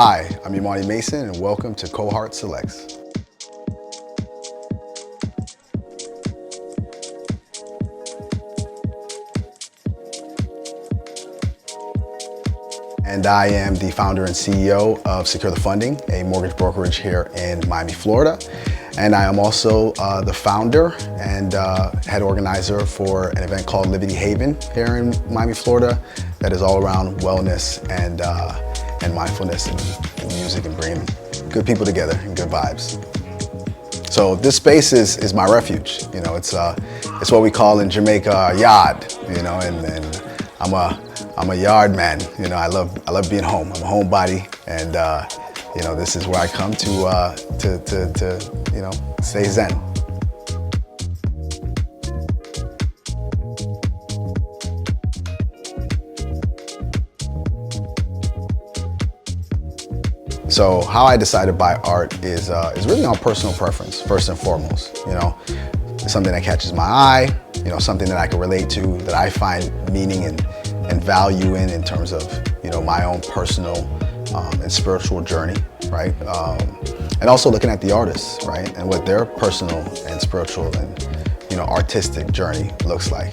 Hi, I'm Yemani Mason and welcome to Cohart Selects. And I am the founder and CEO of Secure the Funding, a mortgage brokerage here in Miami, Florida. And I am also the founder and head organizer for an event called Liberty Haven here in Miami, Florida, that is all around wellness and mindfulness and music and bringing good people together and good vibes. So this space is my refuge. You know, it's what we call in Jamaica a yard. You know, and I'm a yard man. You know, I love being home. I'm a homebody, and you know, this is where I come to you know, stay zen. So how I decide to buy art is really on personal preference, first and foremost. You know, it's something that catches my eye, you know, something that I can relate to, that I find meaning and value in terms of, you know, my own personal and spiritual journey, right? And also looking at the artists, right? And what their personal and spiritual and, you know, artistic journey looks like.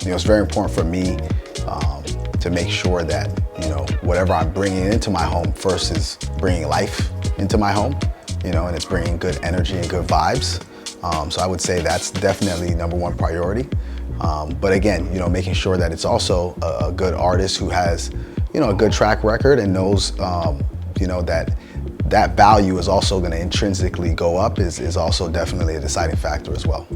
You know, it's very important for me to make sure that, you know, whatever I'm bringing into my home first is bringing life into my home, you know, and it's bringing good energy and good vibes. So I would say that's definitely number one priority. But again, you know, making sure that it's also a good artist who has, you know, a good track record and knows, you know, that value is also going to intrinsically go up is also definitely a deciding factor as well.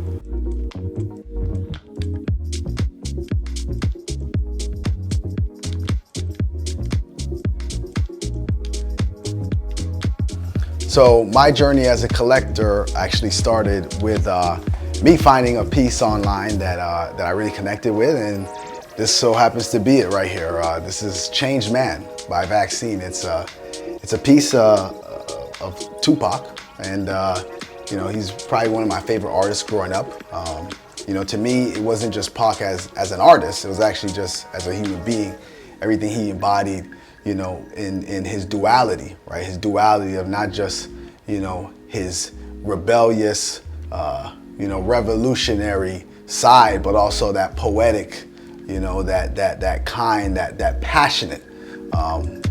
So my journey as a collector actually started with me finding a piece online that I really connected with, and this so happens to be it right here. This is Changed Man by Vakseen. It's a piece of Tupac, and you know, he's probably one of my favorite artists growing up. You know, to me, it wasn't just Pac as an artist, it was actually just as a human being, everything he embodied, you know, in his duality, right? His duality of not just, you know, his rebellious, you know, revolutionary side, but also that poetic, you know, that kind, that passionate,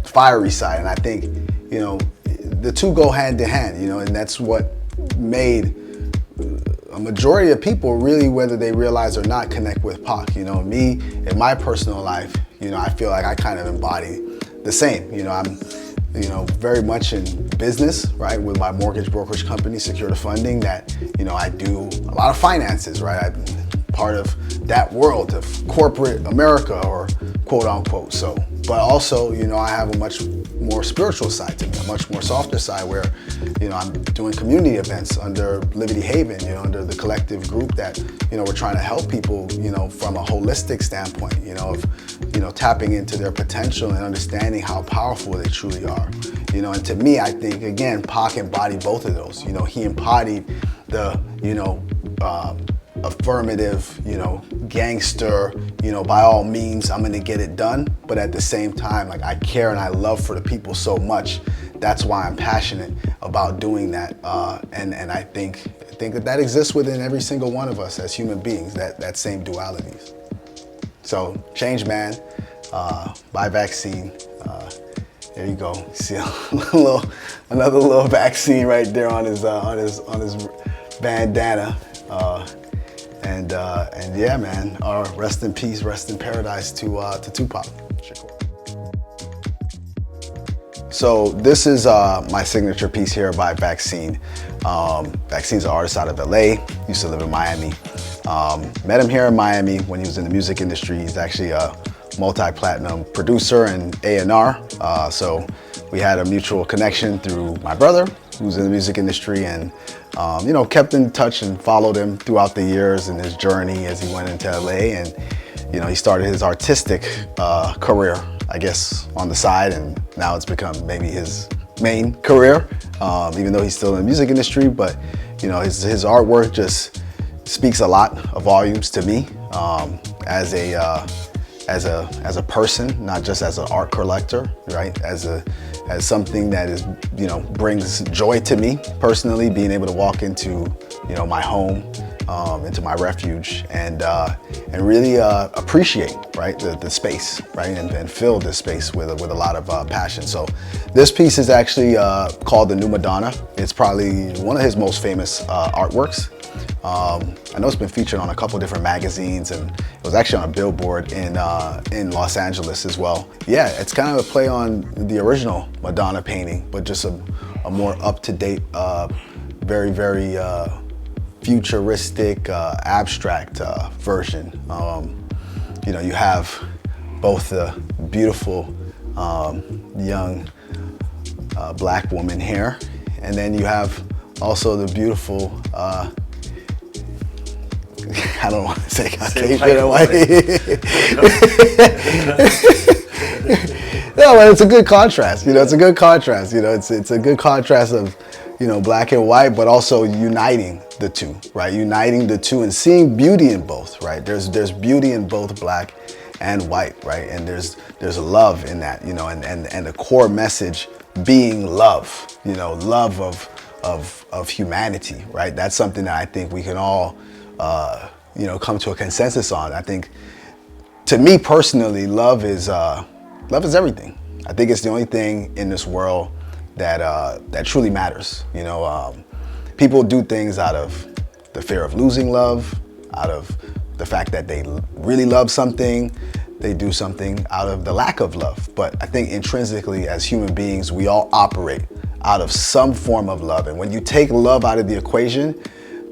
fiery side. And I think, you know, the two go hand in hand, you know, and that's what made a majority of people really, whether they realize or not, connect with Pac. You know, me, in my personal life, you know, I feel like I kind of embody the same. You know, I'm, you know, very much in business, right, with my mortgage brokerage company, Secure the Funding, that, you know, I do a lot of finances, right? I'm part of that world of corporate America, or quote unquote. So, but also, you know, I have a much more spiritual side to me, a much more softer side where, you know, I'm doing community events under Liberty Haven, you know, under the collective group that, you know, we're trying to help people, you know, from a holistic standpoint, you know, of, you know, tapping into their potential and understanding how powerful they truly are. You know, and to me, I think, again, Pac embodied both of those. You know, he embodied the, you know, affirmative, you know, gangster, you know, by all means, I'm gonna get it done. But at the same time, like, I care and I love for the people so much. That's why I'm passionate about doing that. And I think that exists within every single one of us as human beings, that same dualities. So, Changed Man by Vakseen. There you go. See another little Vakseen right there on his bandana. And yeah, man, rest in peace, rest in paradise to Tupac. So this is my signature piece here by Vakseen. Vakseen's an artist out of LA, used to live in Miami. Met him here in Miami when he was in the music industry. He's actually a multi-platinum producer and A&R. So we had a mutual connection through my brother, who's in the music industry, and you know, kept in touch and followed him throughout the years in his journey as he went into LA. And you know, he started his artistic career, I guess, on the side, and now it's become maybe his main career, even though he's still in the music industry. But you know, his artwork just speaks a lot of volumes to me as a person, not just as an art collector, right? As as something that is, brings joy to me personally, being able to walk into, my home, into my refuge, and really appreciate, right, the space, right, and fill this space with a lot of passion. So this piece is actually called The New Madonna. It's probably one of his most famous artworks. I know it's been featured on a couple different magazines, and it was actually on a billboard in Los Angeles as well. Yeah, it's kind of a play on the original Madonna painting, but just a more up-to-date, very, very futuristic, abstract version. You have both the beautiful young black woman here, and then you have also the beautiful I don't want to say Caucasian or white. No, but it's a good contrast. It's a good contrast. It's a good contrast of, black and white, but also uniting the two, right? Uniting the two and seeing beauty in both, right? There's beauty in both black and white, right? And there's love in that, and the core message being love, love of humanity, right? That's something that I think we can all come to a consensus on. I think, to me personally, love is everything. I think it's the only thing in this world that truly matters. People do things out of the fear of losing love, out of the fact that they really love something. They do something out of the lack of love. But I think intrinsically, as human beings, we all operate out of some form of love. And when you take love out of the equation,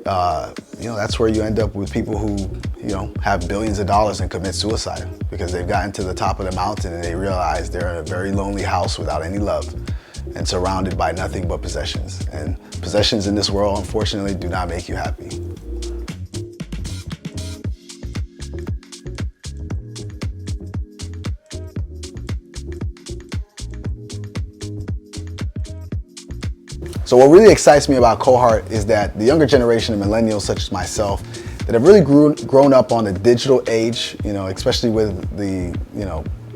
that's where you end up with people who, have billions of dollars and commit suicide because they've gotten to the top of the mountain and they realize they're in a very lonely house without any love and surrounded by nothing but possessions. And possessions in this world, unfortunately, do not make you happy. So what really excites me about Cohart is that the younger generation of millennials, such as myself, that have really grown up on the digital age, especially with the,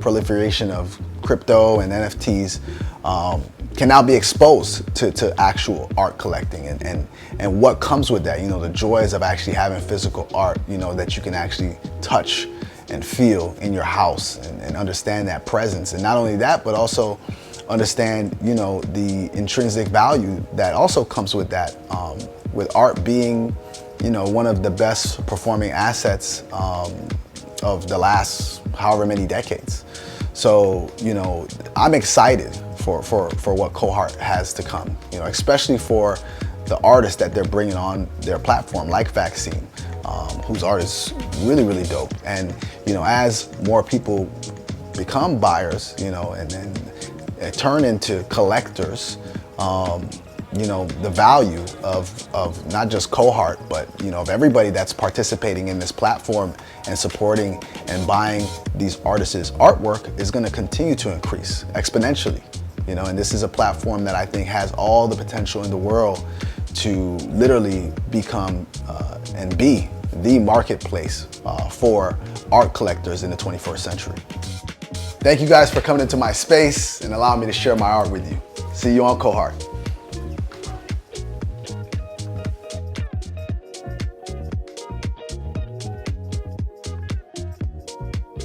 proliferation of crypto and NFTs, can now be exposed to actual art collecting and what comes with that, the joys of actually having physical art, that you can actually touch and feel in your house and understand that presence. And not only that, but also understand, the intrinsic value that also comes with that, with art being, one of the best performing assets of the last however many decades. So, I'm excited for what Cohart has to come, especially for the artists that they're bringing on their platform, like Vakseen, whose art is really, really dope. And, as more people become buyers, and then turn into collectors, the value of not just Cohart, but of everybody that's participating in this platform and supporting and buying these artists' artwork is going to continue to increase exponentially. And this is a platform that I think has all the potential in the world to literally become and be the marketplace for art collectors in the 21st century. Thank you guys for coming into my space and allowing me to share my art with you. See you on Cohart.